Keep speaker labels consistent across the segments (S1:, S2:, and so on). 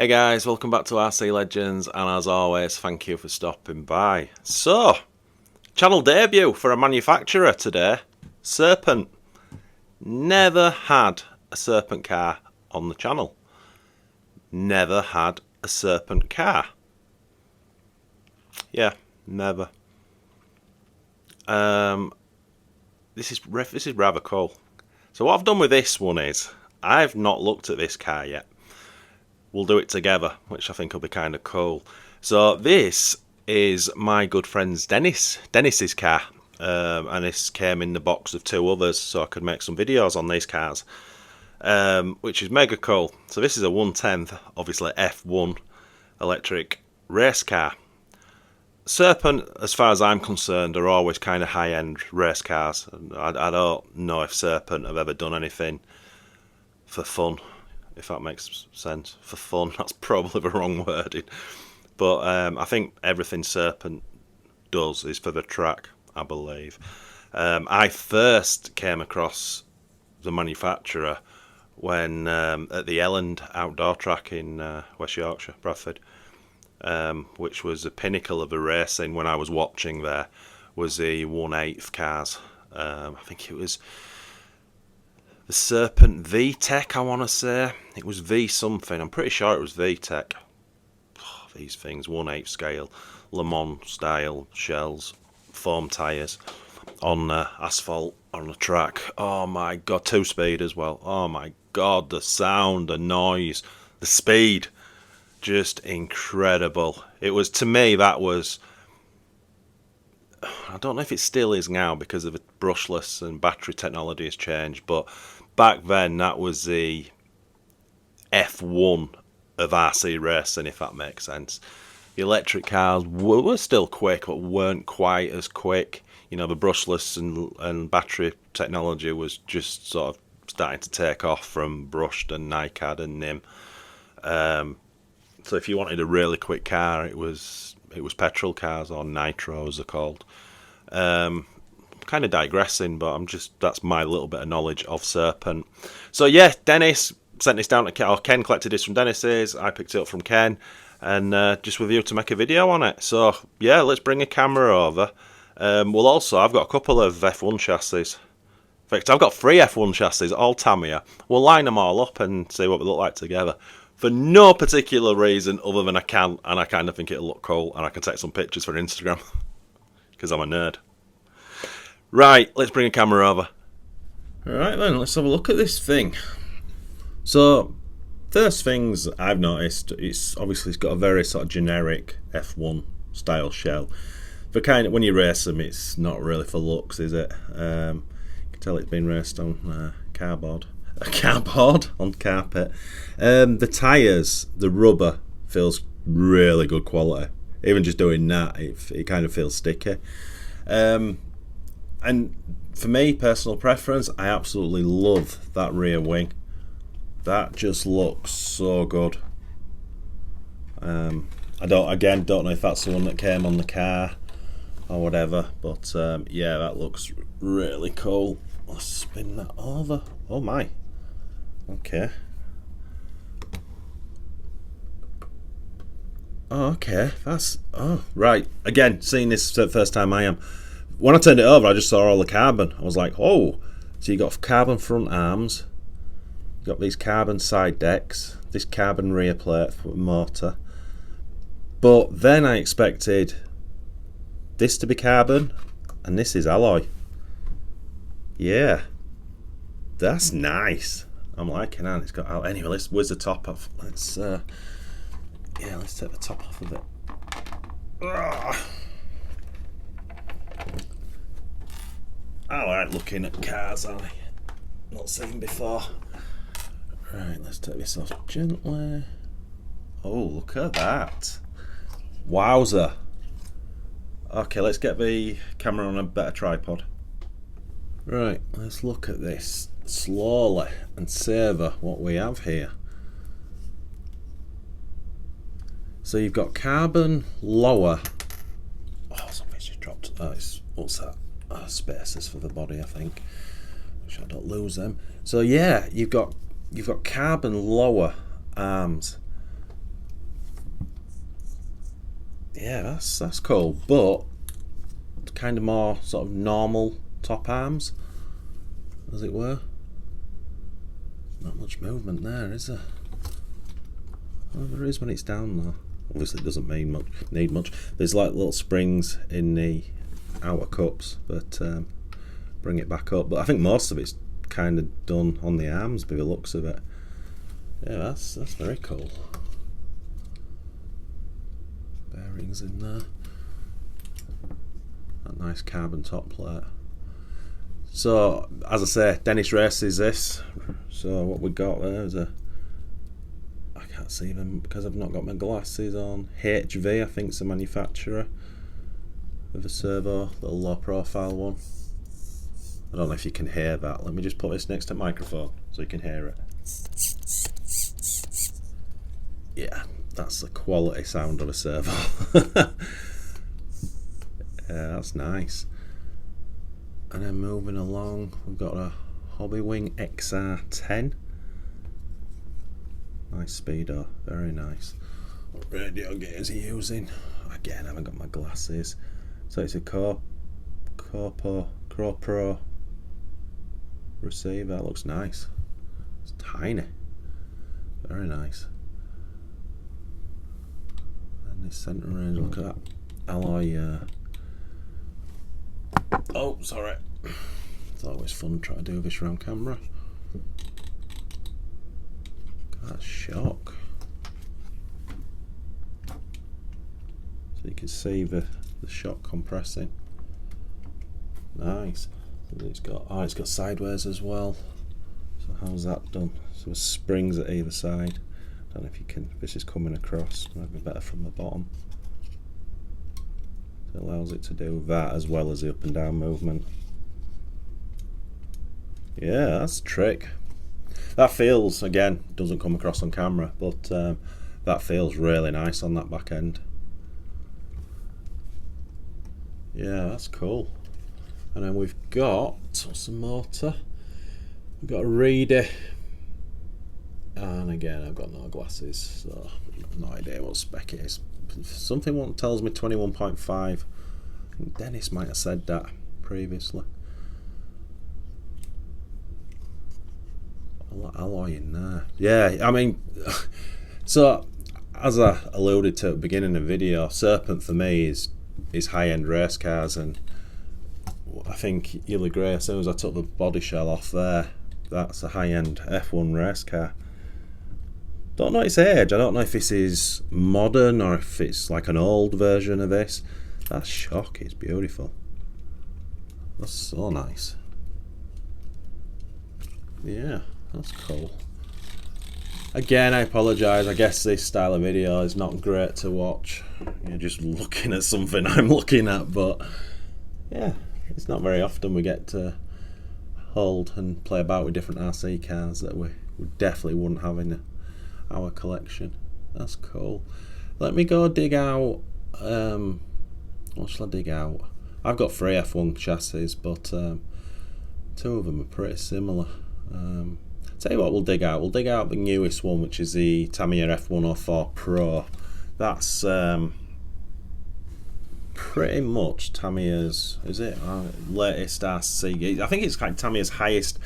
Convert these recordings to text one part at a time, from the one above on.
S1: Hey guys, welcome back to RC Legends, and as always, thank you for stopping by. So, channel debut for a manufacturer today, Serpent. Never had a Serpent car on the channel. Never had a Serpent car. Yeah, never. This is rather cool. So what I've done with this one is, I've not looked at this car yet. We'll do it together, which I think will be kind of cool. So this is my good friend's Dennis's car, and this came in the box of two others, so I could make some videos on these cars, which is mega cool. So this is a 1/10, obviously F1 electric race car. Serpent, as far as I'm concerned, are always kind of high-end race cars. I don't know if Serpent have ever done anything for fun, if that makes sense. For fun, that's probably the wrong wording. But I think everything Serpent does is for the track, I believe. I first came across the manufacturer when at the Elland outdoor track in West Yorkshire, Bradford, which was the pinnacle of the racing when I was watching there, was the 1/8 cars. I think it was the Serpent V-Tech, I want to say. It was V something. I'm pretty sure it was V-Tech. Oh, these things, 1/8 scale, Le Mans style shells, foam tyres on asphalt on the track. Oh my god, 2-speed as well. Oh my god, the sound, the noise, the speed, just incredible. It was, to me, that was, I don't know if it still is now because of the brushless and battery technology has changed, but back then that was the F1 of RC racing, if that makes sense. The electric cars were still quick, but weren't quite as quick. You know, the brushless and battery technology was just sort of starting to take off from brushed and NiCad and NIM. So if you wanted a really quick car, it was petrol cars, or nitro as they're called. Kind of digressing, but that's my little bit of knowledge of Serpent. So yeah, Dennis sent this down to Ken collected this from Dennis's. I picked it up from Ken, and just with you to make a video on it. So yeah, let's bring a camera over. I've got a couple of F1 chassis. In fact, I've got 3 F1 chassis, all Tamiya. We'll line them all up and see what they look like together. For no particular reason other than I can, and I kind of think it'll look cool, and I can take some pictures for Instagram, because I'm a nerd. Right, let's bring a camera over. Alright then, let's have a look at this thing. So, first things I've noticed, it's got a very sort of generic F1 style shell. For kind of, when you race them, it's not really for looks, is it? You can tell it's been raced on cardboard on carpet. The tyres, the rubber feels really good quality. Even just doing that, it kind of feels sticky. And for me, personal preference, I absolutely love that rear wing. That just looks so good. I don't know if that's the one that came on the car or whatever, but yeah, that looks really cool. Let's spin that over. Oh my. Okay. Oh, okay. Right. Again, seeing this for the first time I am. When I turned it over, I just saw all the carbon. I was like, oh. So you got carbon front arms. You got these carbon side decks. This carbon rear plate for the motor. But then I expected this to be carbon, and this is alloy. Yeah. That's nice. I'm liking that. It's got. Anyway, let's whiz the top off. Let's take the top off of it. Ugh. I like looking at cars I've not seen before. Right, let's take this off gently. Oh, look at that! Wowzer. Okay, let's get the camera on a better tripod. Right, let's look at this slowly and savour what we have here. So you've got carbon lower. Oh, something's just dropped. Oh, what's that? Spaces for the body, I think. Make sure I don't lose them. So yeah, you've got carbon lower arms Yeah, that's cool, but kind of more sort of normal top arms, as it were. Not much movement there, is there? Well, there is when it's down though. Obviously it doesn't need much. There's like little springs in the outer cups that bring it back up, but I think most of it's kind of done on the arms by the looks of it. Yeah, that's very cool. Bearings in there. That nice carbon top plate. So, as I say, Dennis races this. So what we got there is I can't see them because I've not got my glasses on. HV, I think, is the manufacturer of a servo, little low profile one. I don't know if you can hear that. Let me just put this next to the microphone so you can hear it. Yeah, that's the quality sound of a servo. Yeah, that's nice. And then moving along, we've got a Hobbywing XR10. Nice speedo, very nice. What radio gear is he using? Again, I haven't got my glasses. So it's a Pro receiver. That looks nice. It's tiny. Very nice. And this centre range, look at that alloy. Oh, sorry. It's always fun to try to do this around camera. Look at that shock. So you can see the shock compressing. Nice. And it's got sideways as well. So how's that done? So there's springs at either side. Don't know if you can. This is coming across. Might be better from the bottom. It allows it to do that as well as the up and down movement. Yeah, that's a trick. That feels, again, doesn't come across on camera, but that feels really nice on that back end. Yeah, that's cool. And then we've got some motor. We've got a reader. And again, I've got no glasses, so I've no idea what spec it is. Something tells me 21.5. I think Dennis might have said that previously. A lot of alloy in there. Yeah, I mean, so as I alluded to at the beginning of the video, Serpent for me is high-end race cars, and I think you'll agree, as soon as I took the body shell off there, that's a high-end F1 race car. Don't know its age. I don't know if this is modern or if it's like an old version of this. That shock is beautiful. That's so nice. Yeah, that's cool. Again, I apologise. I guess this style of video is not great to watch. You're just looking at something I'm looking at, but yeah, it's not very often we get to hold and play about with different RC cars that we definitely wouldn't have in our collection. That's cool. Let me go dig out. What shall I dig out? I've got 3 F1 chassis, but 2 of them are pretty similar. Tell you what, we'll dig out. We'll dig out the newest one, which is the Tamiya F104 Pro. That's pretty much Tamiya's, is it? Latest RC. I think it's kind of Tamiya's highest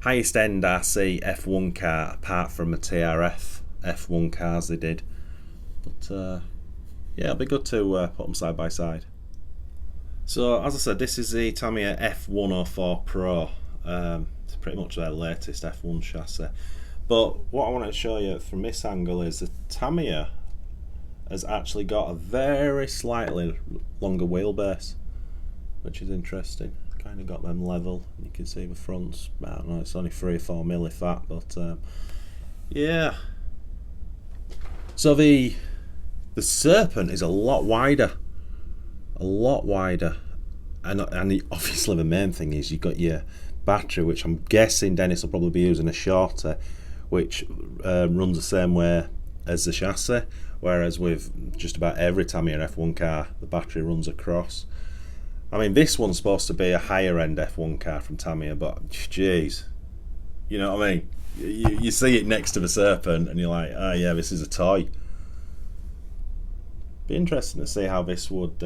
S1: end RC F1 car, apart from the TRF F1 cars they did. But yeah, it'll be good to put them side by side. So as I said, this is the Tamiya F104 Pro. It's pretty much their latest F1 chassis. But what I want to show you from this angle is the Tamiya has actually got a very slightly longer wheelbase, which is interesting. Kind of got them level. You can see the fronts. I don't know, it's only 3 or 4 mil if that, but yeah. So the Serpent is a lot wider, and obviously the main thing is you've got your battery, which I'm guessing Dennis will probably be using a shorter, which runs the same way as the chassis, whereas with just about every Tamiya F1 car the battery runs across. I mean, this one's supposed to be a higher end F1 car from Tamiya, but jeez, you know what I mean? You see it next to the Serpent and you're like, oh yeah, this is a toy. Be interesting to see how this would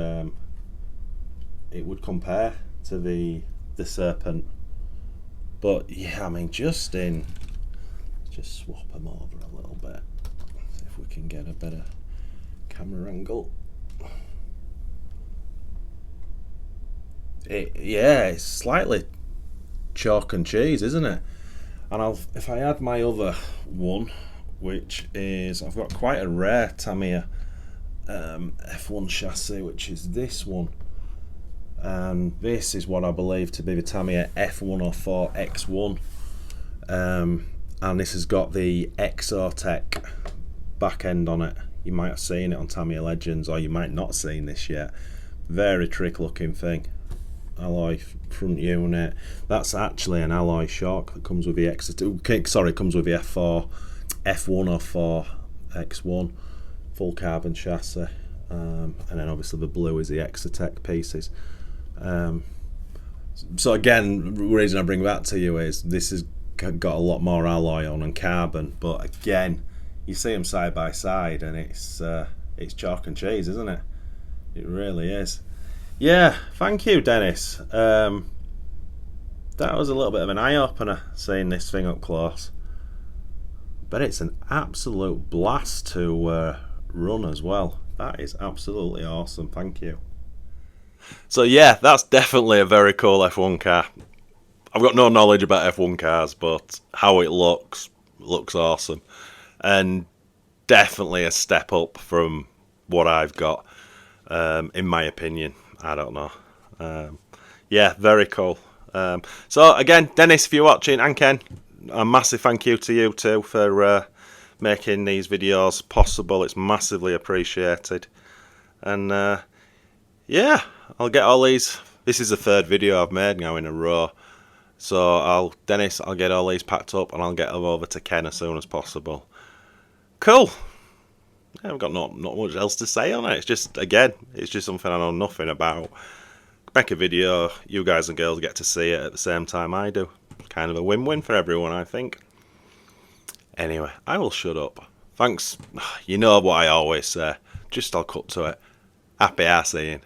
S1: it would compare to the Serpent. But yeah, I mean, just swap them over a little bit. See if we can get a better camera angle. Yeah, it's slightly chalk and cheese, isn't it? And if I add my other one, which is, I've got quite a rare Tamiya F1 chassis, which is this one. And this is what I believe to be the Tamiya F104 X1. And this has got the Exotech back end on it. You might have seen it on Tamiya Legends, or you might not have seen this yet. Very trick looking thing. Alloy front unit. That's actually an alloy shock that comes with the comes with the F104 X1 full carbon chassis, and then obviously the blue is the Exotech pieces. So again, the reason I bring that to you is this has got a lot more alloy on and carbon, but again, you see them side by side, and it's chalk and cheese, isn't it? It really is. Yeah, thank you, Dennis. That was a little bit of an eye-opener, seeing this thing up close. But it's an absolute blast to run as well. That is absolutely awesome, thank you. So yeah, that's definitely a very cool F1 car. I've got no knowledge about F1 cars, but how it looks awesome. And definitely a step up from what I've got, in my opinion. I don't know. Yeah, very cool. So again, Dennis, if you're watching, and Ken, a massive thank you to you too for making these videos possible. It's massively appreciated. And yeah, I'll get all these. This is the third video I've made now in a row. So Dennis, I'll get all these packed up and I'll get them over to Ken as soon as possible. Cool. Yeah, I've got not much else to say on it. It's just something I know nothing about. Make a video, you guys and girls get to see it at the same time I do. Kind of a win-win for everyone, I think. Anyway, I will shut up. Thanks. You know what I always say. Just I'll cut to it. Happy arseing.